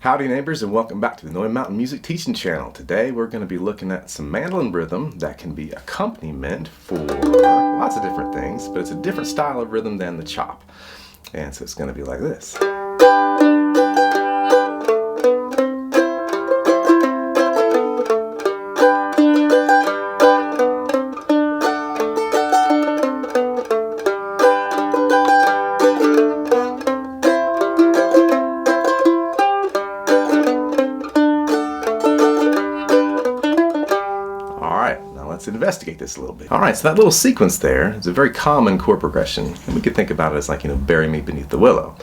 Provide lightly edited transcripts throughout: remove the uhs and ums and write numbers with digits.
Howdy neighbors, and welcome back to the Noya Mountain Music Teaching Channel. Today we're going to be looking at some mandolin rhythm that can be accompaniment for lots of different things, but it's a different style of rhythm than the chop. And so it's going to be like this. Let's investigate this a little bit. Alright, so that little sequence there is a very common chord progression, and we could think about it as like, bury me beneath the willow.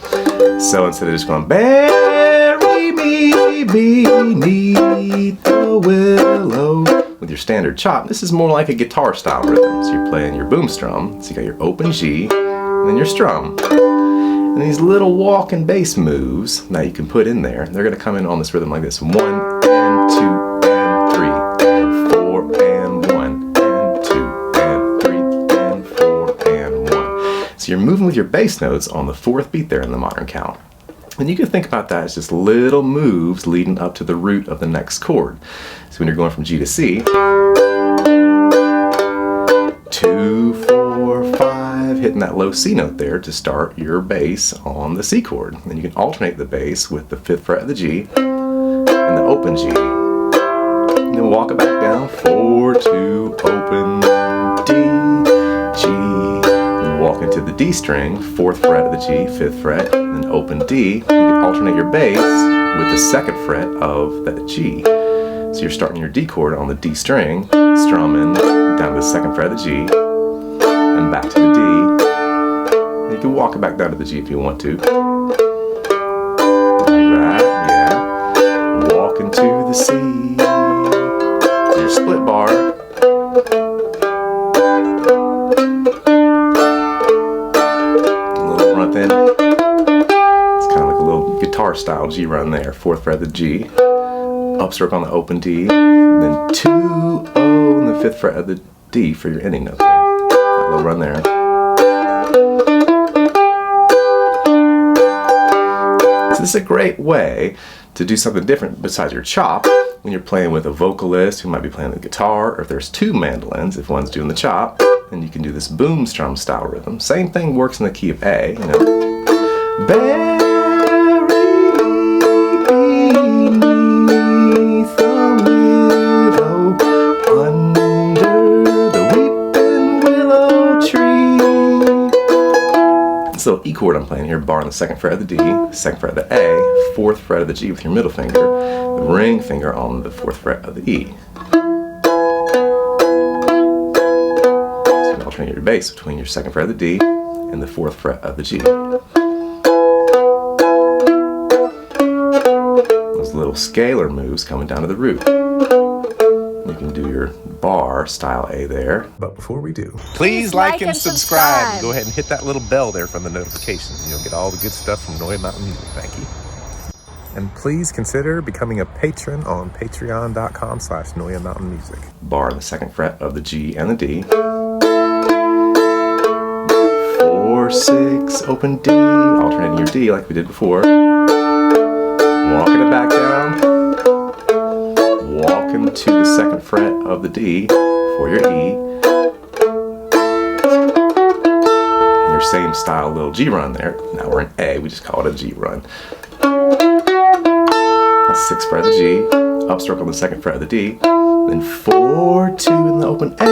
So instead of just going, bury me beneath the willow, with your standard chop, this is more like a guitar style rhythm. So you're playing your boom strum, so you got your open G, and then your strum. And these little walk and bass moves, now you can put in there, they're going to come in on this rhythm like this. 1 and 2 and 3 and 4 and 1. So you're moving with your bass notes on the 4th beat there in the modern count. And you can think about that as just little moves leading up to the root of the next chord. So when you're going from G to C, 2, 4, 5, hitting that low C note there to start your bass on the C chord. And you can alternate the bass with the 5th fret of the G and the open G. And then walk it back down, 4, 2, open, D, G. Walk into the D string, 4th fret of the G, 5th fret, then open D. You can alternate your bass with the 2nd fret of that G. So you're starting your D chord on the D string, strumming down to the 2nd fret of the G, and back to the D. And you can walk it back down to the G if you want to. Like that, yeah. Walk into the C. Your split bar. Then it's kind of like a little guitar style G run there, 4th fret of the G, upstroke on the open D, then 2, O, and the 5th fret of the D for your ending note there. That little run there. So this is a great way to do something different besides your chop when you're playing with a vocalist who might be playing the guitar, or if there's 2 mandolins, if one's doing the chop. And you can do this boom strum style rhythm. Same thing works in the key of A, Bury me beneath the willow, under the weeping willow tree. This little E chord I'm playing here, bar on the 2nd fret of the D, 2nd fret of the A, 4th fret of the G with your middle finger, the ring finger on the 4th fret of the E. Alternate your bass between your 2nd fret of the D and the 4th fret of the G. Those little scalar moves coming down to the root. You can do your bar style A there. But before we do, please like and subscribe. Go ahead and hit that little bell there for the notifications. You'll get all the good stuff from Noya Mountain Music. Thank you. And please consider becoming a patron on patreon.com/Noya Mountain Music. Bar on the 2nd fret of the G and the D. 4, 6, open D, alternating your D like we did before. Walking it back down. Walking to the 2nd fret of the D for your E. Your same style little G run there. Now we're in A, we just call it a G run. 6th fret of the G, upstroke on the 2nd fret of the D, then 4, 2 in the open A.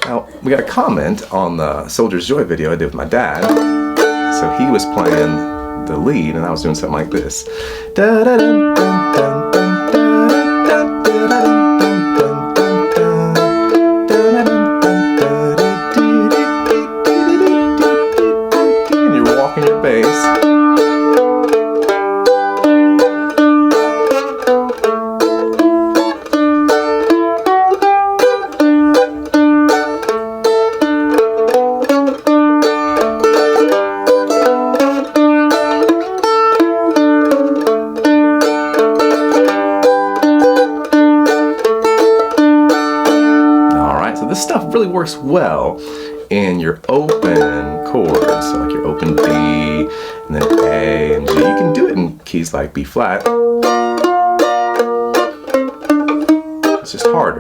Now, we got a comment on the Soldier's Joy video I did with my dad. So he was playing the lead and I was doing something like this. And you're walking your bass. This stuff really works well in your open chords, so like your open D, and then A and G. You can do it in keys like B flat. It's just harder.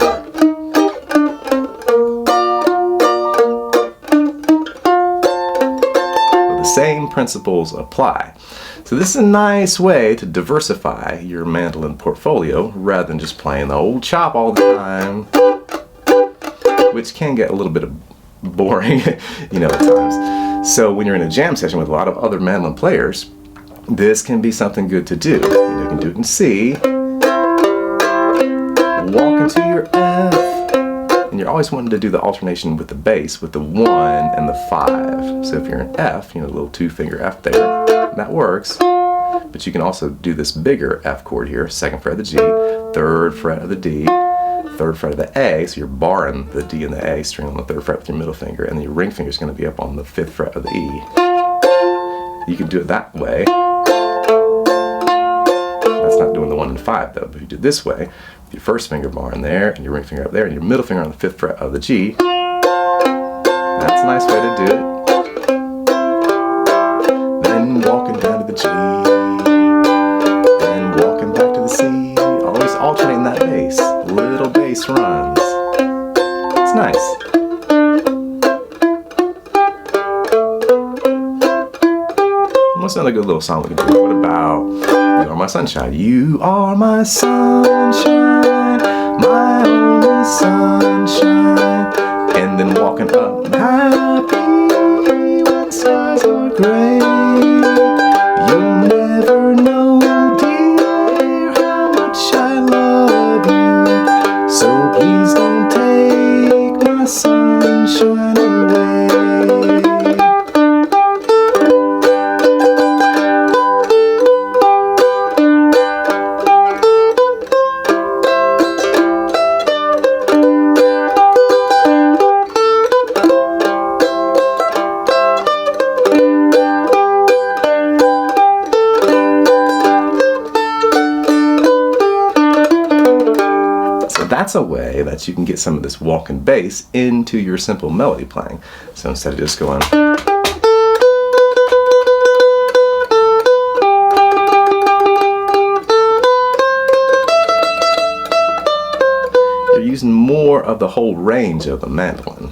Same principles apply. So this is a nice way to diversify your mandolin portfolio rather than just playing the old chop all the time, which can get a little bit boring, you know, at times. So when you're in a jam session with a lot of other mandolin players, this can be something good to do. You can do it in C, walk into your F, and you're always wanting to do the alternation with the bass with the 1 and the 5. So if you're in F, you know, a little 2-finger F there, that works. But you can also do this bigger F chord here, 2nd fret of the G, 3rd fret of the D, 3rd fret of the A, so you're barring the D and the A string on the 3rd fret with your middle finger, and then your ring finger is going to be up on the 5th fret of the E. You can do it that way. That's not doing the 1 and 5 though, but if you do it this way, with your 1st finger bar in there, and your ring finger up there, and your middle finger on the 5th fret of the G, that's a nice way to do it. Then walking down to the G, then walking back to the C, always alternating that bass, little bass runs. It's nice. What's another good little song we can do? What about You Are My Sunshine? You are my sunshine, my only sunshine. And then walking up, happy when skies are gray. You'll never know, dear, how much I love you. So please don't take my sunshine away. That's a way that you can get some of this walking bass into your simple melody playing. So instead of just going, you're using more of the whole range of the mandolin.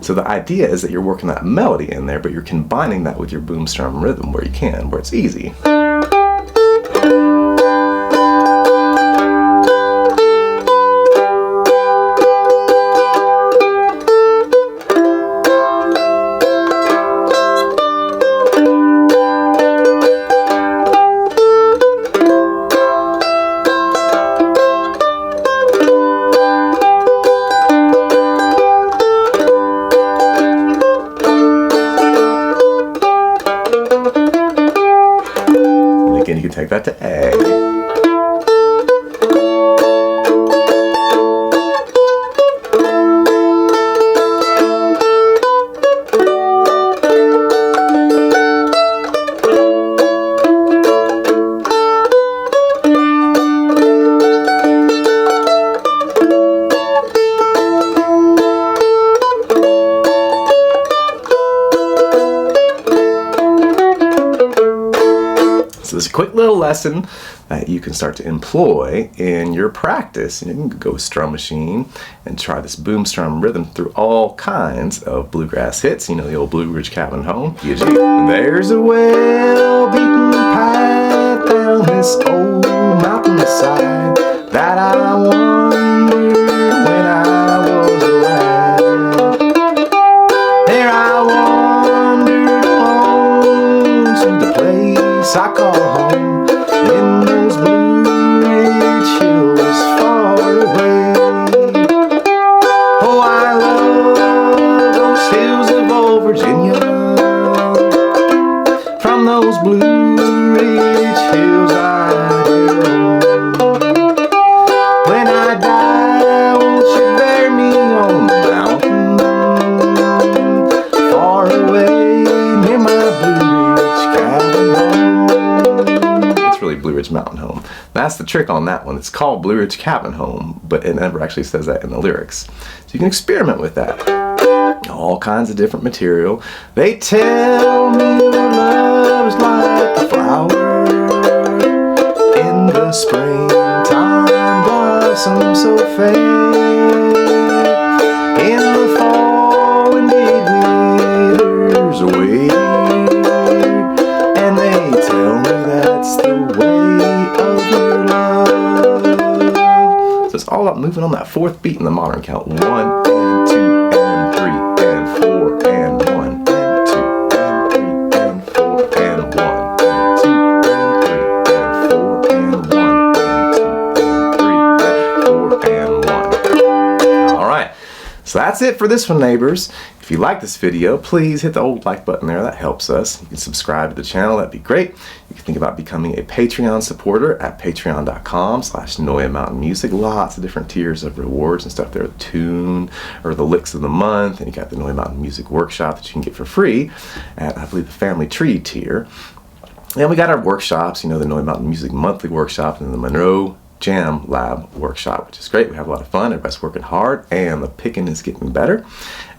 So the idea is that you're working that melody in there, but you're combining that with your boom strum rhythm where you can, where it's easy. You can take that to A. So this is a quick little lesson that you can start to employ in your practice. You can go strum machine and try this boom strum rhythm through all kinds of bluegrass hits. You know, the old Blue Ridge Cabin Home. There's a well-beaten path down this old mountainside that I wandered when I was a lad. There I wandered alone to the place I call home, in those Blue Ridge hills far away. Oh, I love those hills of old Virginia, from those Blue Ridge Mountain home. That's the trick on that one. It's called Blue Ridge Cabin Home, but it never actually says that in the lyrics. So you can experiment with that. All kinds of different material. They tell me your love is like a flower in the springtime, blossom so fair. In the fall, indeed withers away, and they tell me that's the way of your love. So it's all about moving on that fourth beat in the modern count. 1 and 2 and 3 and 4 and 1 and 2 and 3 and 4 and 1 and 2 and 3 and 4 and 1 and 2 and 3 and 4 and 1. All right. So that's it for this one, neighbors. If you like this video, please hit the old like button there. That helps us. You can subscribe to the channel. That'd be great. You can think about becoming a Patreon supporter at patreon.com/Noya Mountain Music. Lots of different tiers of rewards and stuff there. The tune or the licks of the month. And you got the Noya Mountain Music Workshop that you can get for free at, I believe, the Family Tree tier. And we got our workshops, you know, the Noya Mountain Music Monthly Workshop and the Monroe Jam Lab Workshop, which is great. We have a lot of fun. Everybody's working hard, and the picking is getting better,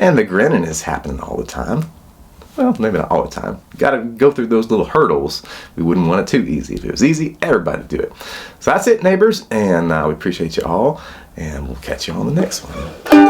and the grinning is happening all the time. Well, maybe not all the time. You got to go through those little hurdles. We wouldn't want it too easy. If it was easy, everybody would do it. So that's it, neighbors, and we appreciate you all, and we'll catch you on the next one.